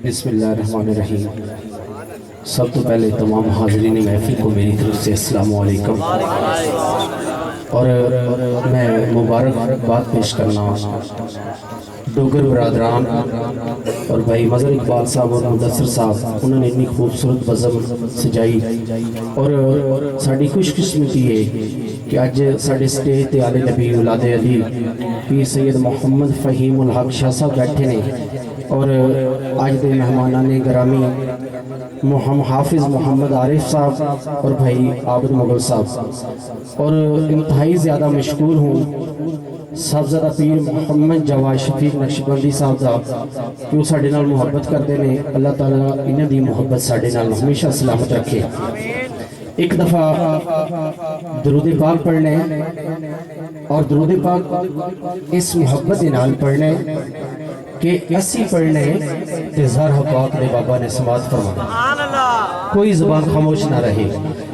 बिस्मिल्लाहिर्रहमानिर्रहीम। सब तो पहले तमाम हाज़रीन महफिल को मेरी तरफ से अस्सलामु अलैकुम और मैं मुबारकबाद पेश करना डोगर बरादरान और भाई मज़हर इकबाल साहब और मुदस्सिर साहब, उन्होंने इतनी खूबसूरत बज़म सजाई और साड़ी खुशकिस्मती है कि अज साढ़े स्टेज ते आले नबी औलादे अली पीर सैयद मोहम्मद फ़हीमुल हक शाह साहब बैठे ने और आज के मेहमाना ने ग्रामी हाफिज़ मोहम्मद आरिफ साहब और भाई आबिद मुगल साहब और इंतहाई ज़्यादा मशहूर हूँ साहबजादा पीर मोहम्मद जवाद शफीक नक्शबंदी साहब का कि वो साढ़े नाल मुहब्बत करते हैं। अल्लाह ताला इन्हां दी मुहब्बत साढ़े नाल हमेशा सलामत रखे। एक दफ़ा दरूद पाक पढ़ने और दरूद पाक इस मुहब्बत के नाल पढ़ने कि असी पढ़ने ते ज़हरा पाक ने बाबा ने समात फरमाया, कोई ज़बान खामोश ना रहे।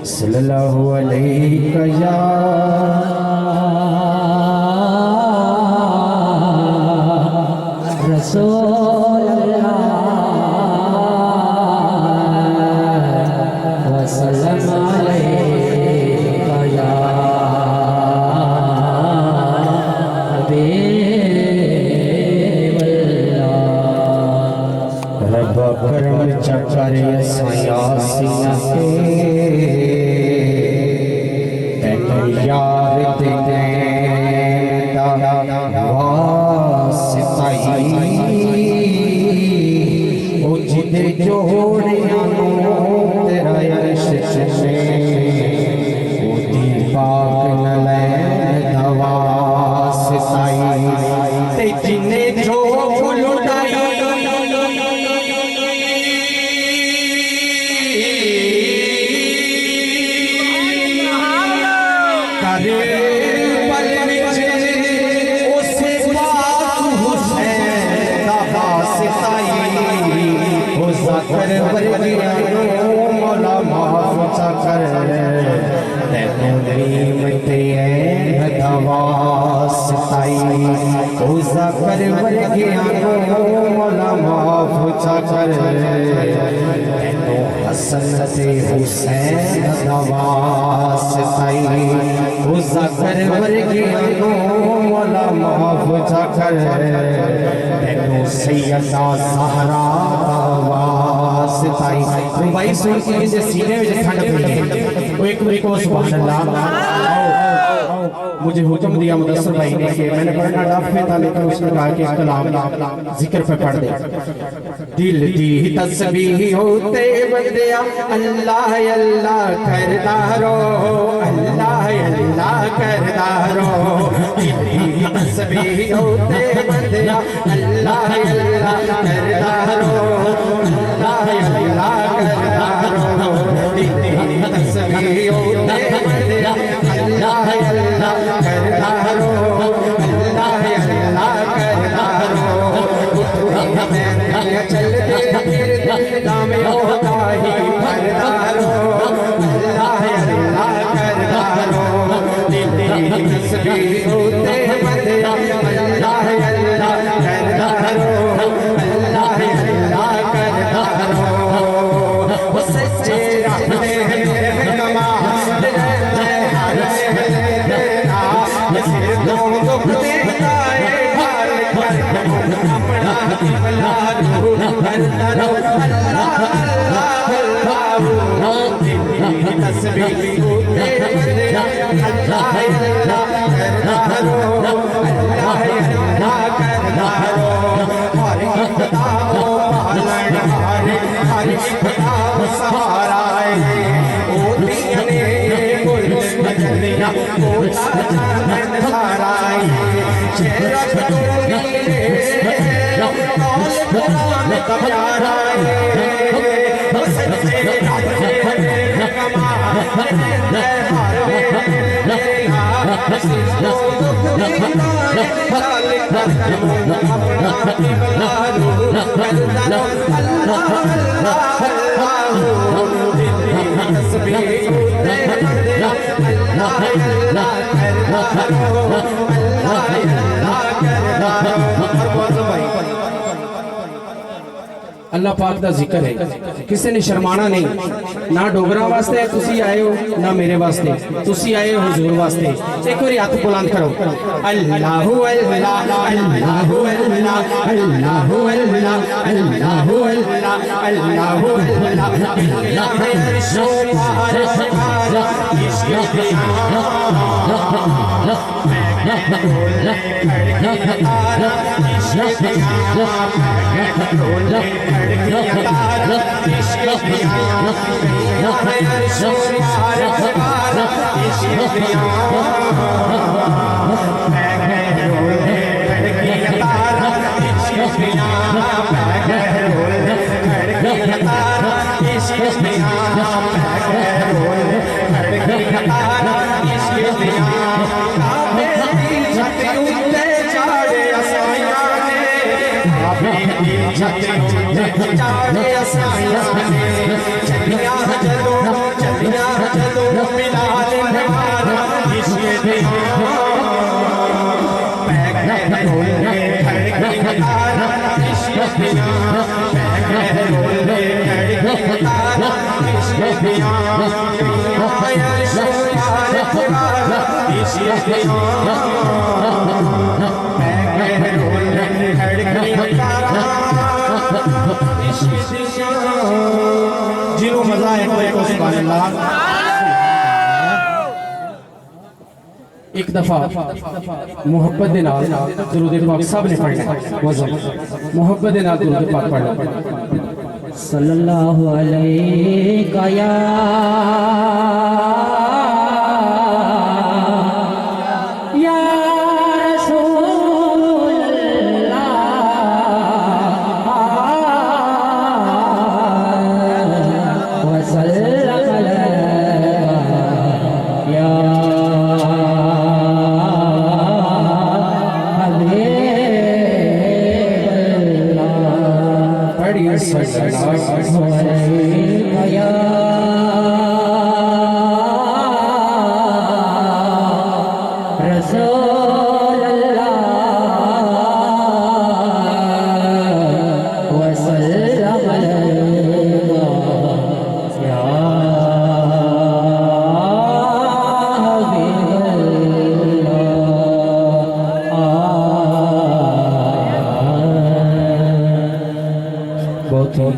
सल्लल्लाहु अलैहि या रसूल अल्लाह वसल्लम अलैका या रब करम चकर सयासिया तेन यार तेने वास्ताई ओ जिदे जोड़िया तेरा यश चले ओ दीपाक नलैन दवास्ताई ते जिने जो लुटाई मौला माफ कर दवास्ताई उजा कर मौला माफ कर हसन से हुसैन दवास्ताई उजा कर मौला माफ कर सैयदा ज़हरा वास्ताई। भाई सुन के सीने में ठंड पड़ी वो एक को सुभान अल्लाह। मुझे हुक्म दिया मुदस्सिर भाई ने कि मैंने पढ़ना डफ में था, लेकिन उसने कहा कि कलाम जिक्र पे पढ़ दे। दिल दी तस्बीह होते बंदिया अल्लाह अल्लाह करदा रो, अल्लाह अल्लाह करदा रो। दिल दी तस्बीह होते बंदिया अल्लाह अल्लाह करदा रो, अल्लाह अल्लाह करदा रो। दिल दी तस्बीह होते बंदिया अल्लाह अल्लाह करदा रो, अल्लाह अल्लाह करदा रो। मैं चलते फिरते नाम होता ही करदा रो, अल्लाह अल्लाह करदा रो। दिल दी तस्बीह होते बंदिया अल्लाह अल्लाह करदा रो, अल्लाह अल्लाह करदा रो। वो सच्चे रास्ते हैं कमाल रहते हर मेरा सिर तो दुख देता है हाल कर अपना किबला दूर करता रो, अल्लाह अल्लाह अल्लाह। तेरी तस्बीह होते बंदिया अल्लाह अल्लाह करदा रो, अल्लाह अल्लाह करदा रो। हर इब्तिदा को पालन हारे, हर इब्तिदा को सहारा है। ओ दीने गुल बदलिया कोटा जान साराई चेहरा कटोरी कौल कुरान का प्यारा है। ओ सच्चे रास्ते कमाल है हर मेरा सिर तो दुख देता है हाल कर अपना किबला दूर करदा रो, अल्लाह अल्लाह अल्लाह। दिल दी तस्बीह होते बंदिया अल्लाह अल्लाह करदा रो, अल्लाह अल्लाह करदा रो। अल्लाह पाक का जिक्र है, किसी ने शर्माना नहीं। ना डोगरा वास्ते तुसी आए हो, ना मेरे वास्ते, तुसी आए हो हुजूर वास्ते। एक बार हाथ बुलंद करो, अल्लाहु अल्लाह अल्लाहु अल्लाह अल्लाहु अल्लाह अल्लाहु अल्लाह अल्लाहु अल्लाह जिन्हों मजा है को सुभान अल्लाह। एक दफा मोहब्बत दे नाल दुरूद पाक सब ने पढ़ना वज़न मोहब्बत दे नाल दुरूद पाक पढ़ना सल्लल्लाहु अलैहि या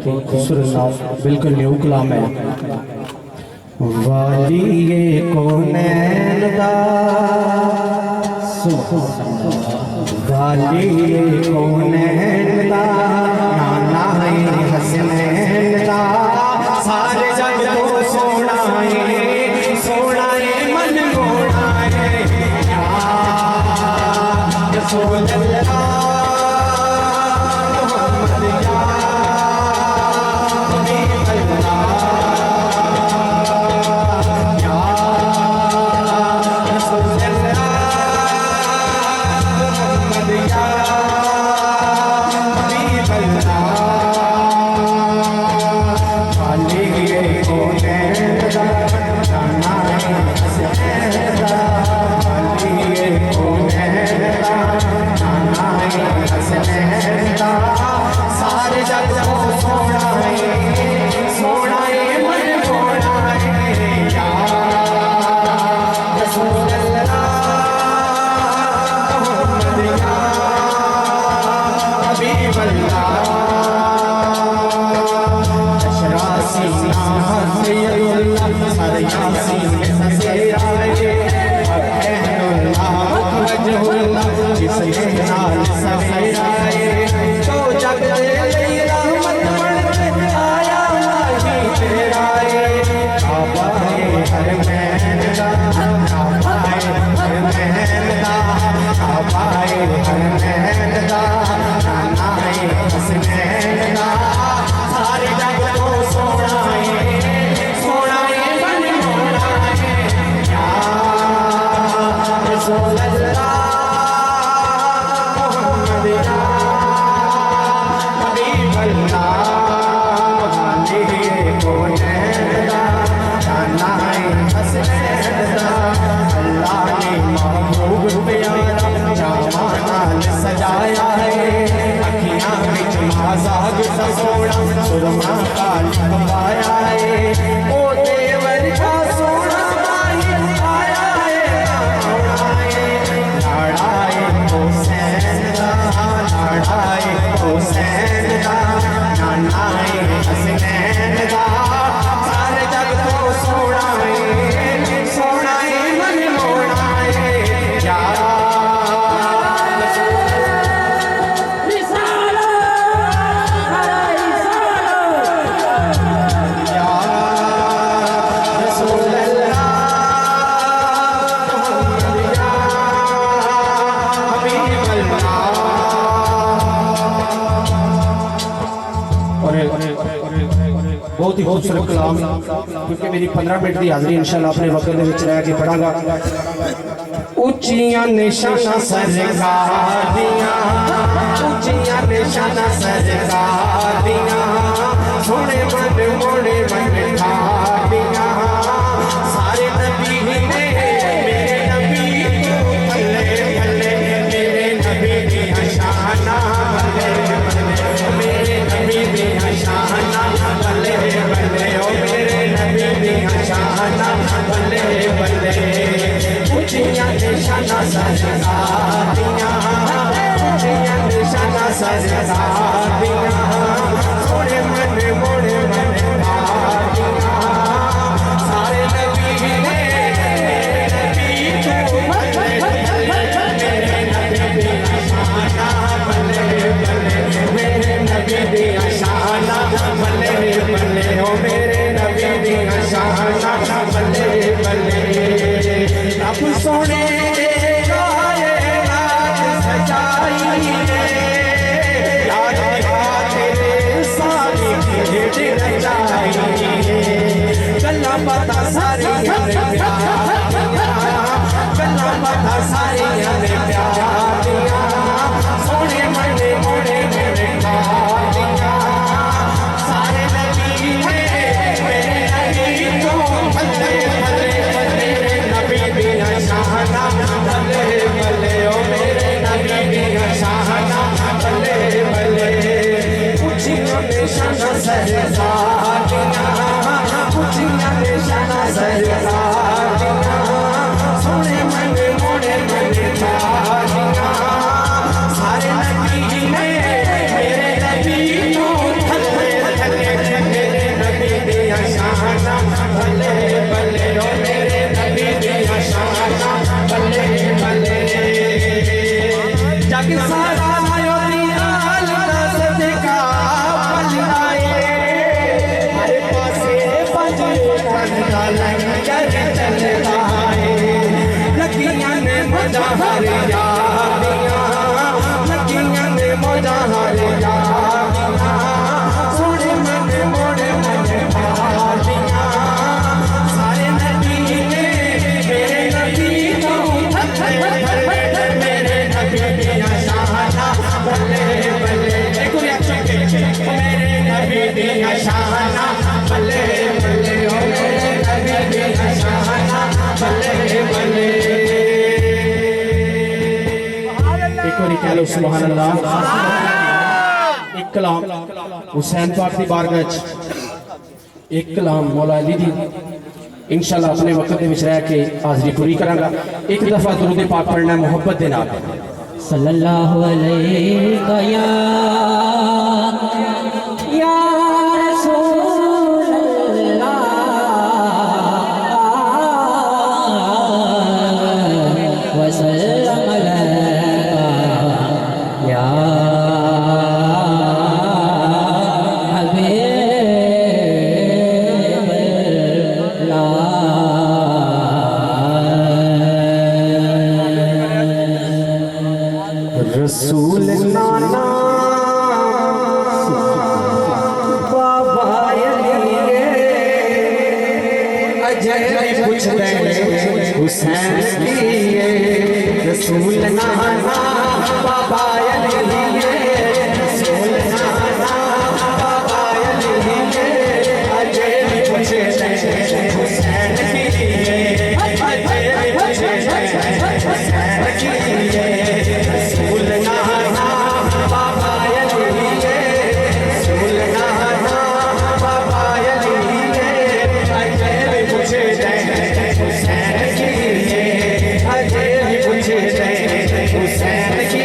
खूबसूरत नाम, बिल्कुल न्यू कलाम है। वालिए कौनैन दा वालिए कौनैन दा नाना है हसनैन दा सारे जग को सोना है मन मोना है या रसूल अल्लाह बहुत ही खूबसूरत कलाम क्योंकि मेरी 15 मिनट की हाज़री इंशाअल्लाह अपने वक्त दे विच रह के पढ़ांगा। उच्चियां निशाना सरकार दियां, उच्चियां निशाना सरकार दियां, सोने मन मोड़े मन ठादियां, सारे नबी ने मेरे नबी को भले भले, मेरे नबी दी शाना भले भले, मेरे नबी दी शाना भले भले, ओ मेरे नबी दी शाना भले भले। उच्चियां निशाना सरकार दियां, उच्चियां निशाना सरकार दियां, सोने मन मोड़े मन ठादियां, सारे नबी ने नबी को भले भले, मेरे नबी दी शाना भले भले, मेरे नबी दी शाना भले भले, ओ मेरे नबी दी शाना भले भले। रब सोने गल्ला पता सारी गल्ला पता सारी प्यार दिया, सोने मने मोड़े मेरे दिया, सारे नबी ने मेरे नबी को भले भले, मेरे नबी दिया शाना भले भले, ओ मेरे नबी दिया शाना भले भले। उच्चियां निशाना सरकार दियां, उच्चियां निशाना सरकार दियां, सोने मन मोड़े मन ठादियां, सारे नबी ने मेरे नबी को भले भले, मेरे नबी दिया शाना भले भले, ओ मेरे नबी दिया शाना भले भले। जग सारा लगियां ने मजा हर यादियां, लगियां ने मजा हर यादियां, सोने मन मोड़े मन ठादियां, सारे नबी ने मेरे नबी को भले भले, मेरे नबी दिया शाना भले भले। एक रिएक्शन, मेरे नबी दिया शाना भले भले, ओ मेरे नबी दिया शाना भले भले। एक बार कह लो सुभान अल्लाह। एक कलाम हुसैन पाक की बारगाह च, एक कलाम मौला अली दी इंशाअल्लाह अपने वक्त दे विच रह के हाज़री पूरी करांगा। एक दफा दुरूद पाक पढ़ना मोहब्बत दे नाल। सल्लल्लाहु अलैहि या रसूल अल्लाह, वसल्लम अलैका या रसूल नाना बाबा अजय पूछते हुसैन की, रसूल नाना बाबा रसूल नाना बाबा अजय पूछते हुसैन की, अजय पूछते हुसैन की, रसूल नाना बाबा रसूल नाना बाबा अजय पूछते हुसैन की, अजय पूछते हुसैन की।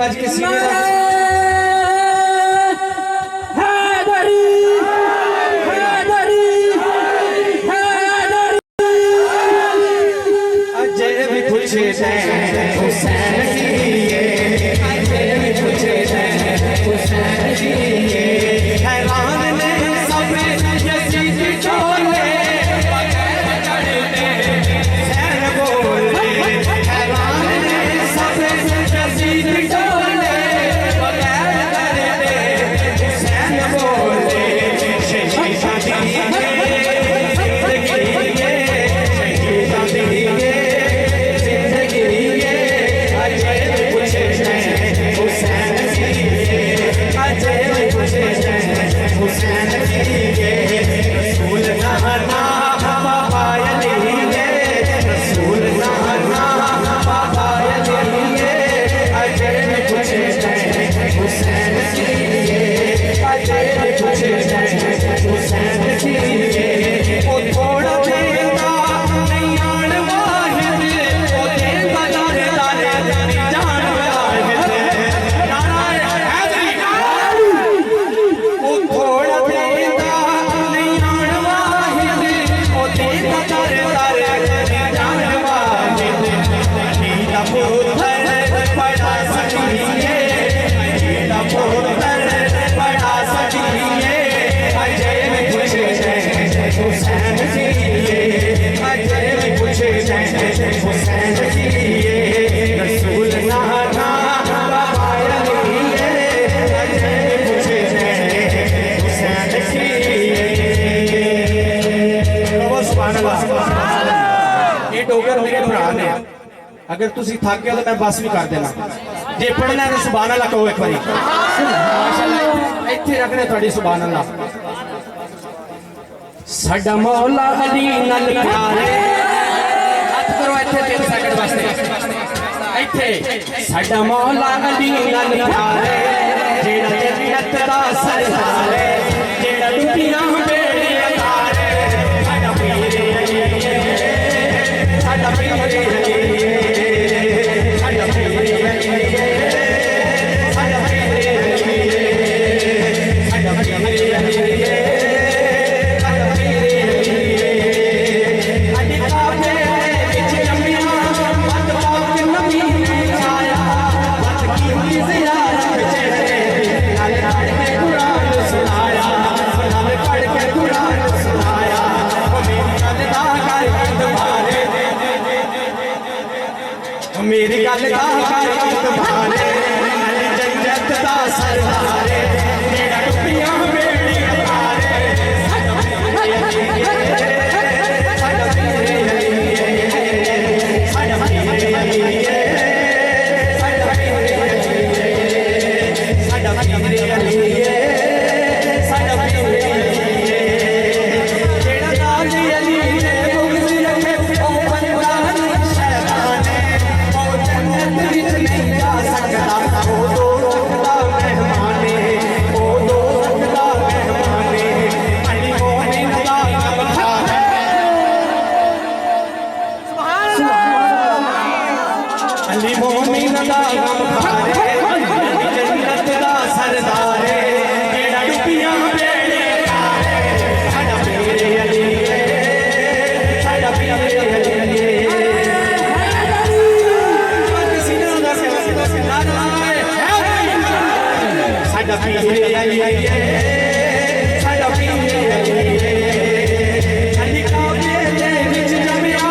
बज के सीने दा अजय भी पूछे हुसैन की अजय भी पूछे हुसैन की हैरान ने सब यजीद छोड़े बगैर चढ़ते हुसैन बोले हैरान ने सब यजीद छोड़े बगैर चढ़ते हुसैन बोले शहीदां अगर तुसी थक गए तो मैं बस भी कर देना जे पढ़ना है तो सुभान अल्लाह कहो एक बारी माशाअल्लाह इत्थे रखने थोड़ी सुभान अल्लाह साडा मौला अली नाल प्यारे हाथ करो इत्थे 3 सेकंड वास्ते इत्थे साडा मौला अली नाल प्यारे जेड़ा जन्नत दा सरदार है जेड़ा दुनिया बेड़ी अतारे साडा पीर साडा पीर मेरी गल दा तुम्हारे अली जन्नत दा सरदार जेड़ा टुपियां बेड़ी अतारे साडा अली मोमिन दा गम खारे जन्नत दा सरदार जेड़ा डुबियां बेड़े तारे साडा पीर अली साडा पीर अली साडा पीर अली साडा पीर अली काबे दे विच जमिया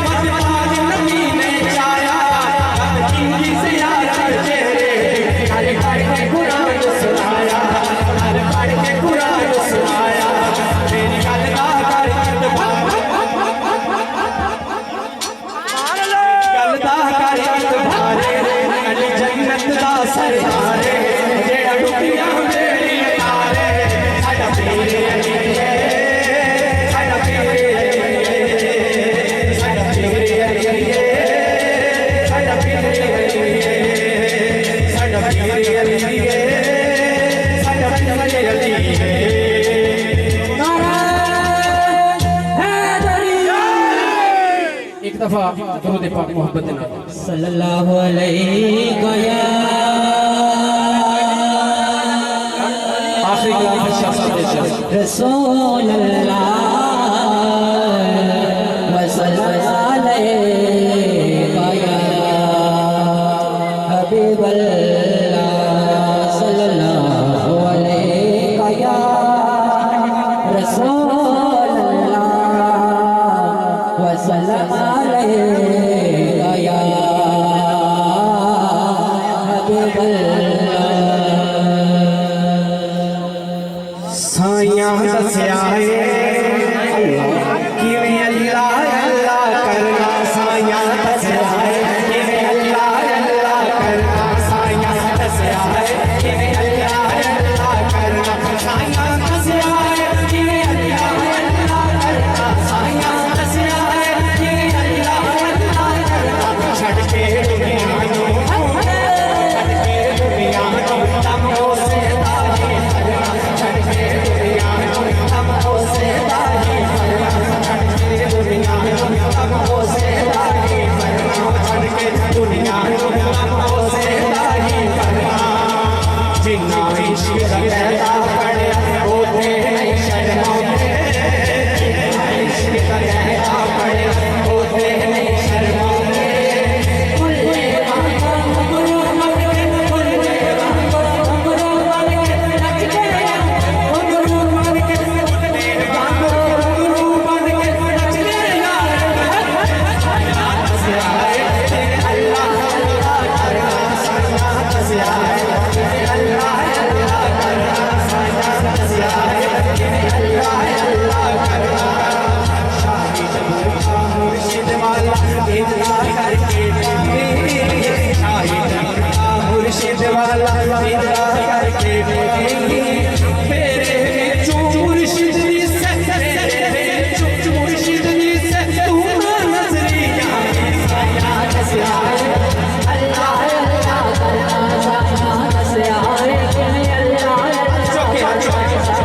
मत पाग नबी ने छाया की ज़ियारत चेहरे दरूद पाक मोहब्बत नाल सल्लल्लाहु अलैहि या आखिरी कलाम शाह साहब दे शेर रसूल अल्लाह व सल्लल्लाहु अलैहि या हबीब अल्लाह सल्लल्लाहु अलैहि या रसूल अल्लाह व सल्लल्लाहु अलैहि या हबीब अल्लाह साया दस्या किवें अल्लाह अल्लाह करना साया दस्या किवें अल्लाह अल्लाह करना साया दस्या किवें अल्लाह अल्लाह करना साया दस्या किवें अल्लाह अल्लाह करना साया दस्या किवें अल्लाह अल्लाह करना छड़ के दुनिया नूं छड़ के दुनिया नूं तम से दाही करना छड़ के दुनिया नूं तम से दाही करना छड़ के दुनिया नूं तम से दाही करना छड़ के दुनिया नूं तम से दाही करना जिन्ना इश्क कहता पड़े होते नहीं शर्माते जिन्ना इश्क कहता पड़े होते नहीं शर्माते कुल्ले वांगम गुरु मन के कुल्ले वांगम गुरु मन के नच गया ओ गुरु मन के कुल्ले वांगम गुरु मन के नच गया साया दस्या अल्लाह अल्लाह करना साया दस्या अल्लाह अल्लाह करना साया दस्या अल्लाह अल्लाह करना शाही जब मुर्शिद वाला इतना करके शाही जब मुर्शिद वाला इतना करके मेरे चुप मुर्शिद से मेरे चुप मुर्शिद से तू ना नजरिया साया दस्या अल्लाह अल्लाह करना साया दस्या अल्लाह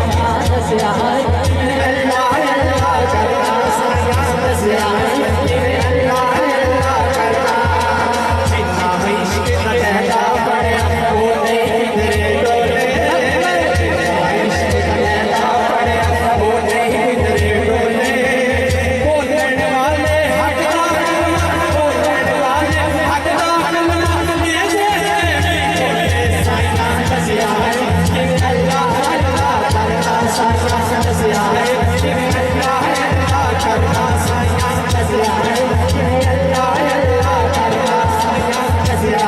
अल्लाह दस्या अल्लाह अल्लाह करना साया दस्या अल्लाह अल्लाह करना जिन्ना इश्क कहता पड़े होते तेरे डोले जिन्ना इश्क कहता पड़े होते तेरे डोले बोलने वाले हकदार बोलने वाले हकदार ये बोले साया दस्या अल्लाह अल्लाह करना साया दस्या अल्लाह अल्लाह करना साया दस्या अल्लाह अल्लाह करना साया दस्या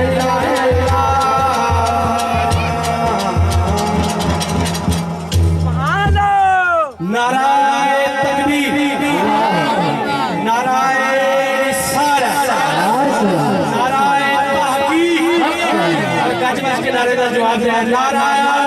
अल्लाह अल्लाह नाराए तकबीर नाराए रिसालत नाराए तहकीक गज बज के नारे का जवाब दिया नाराए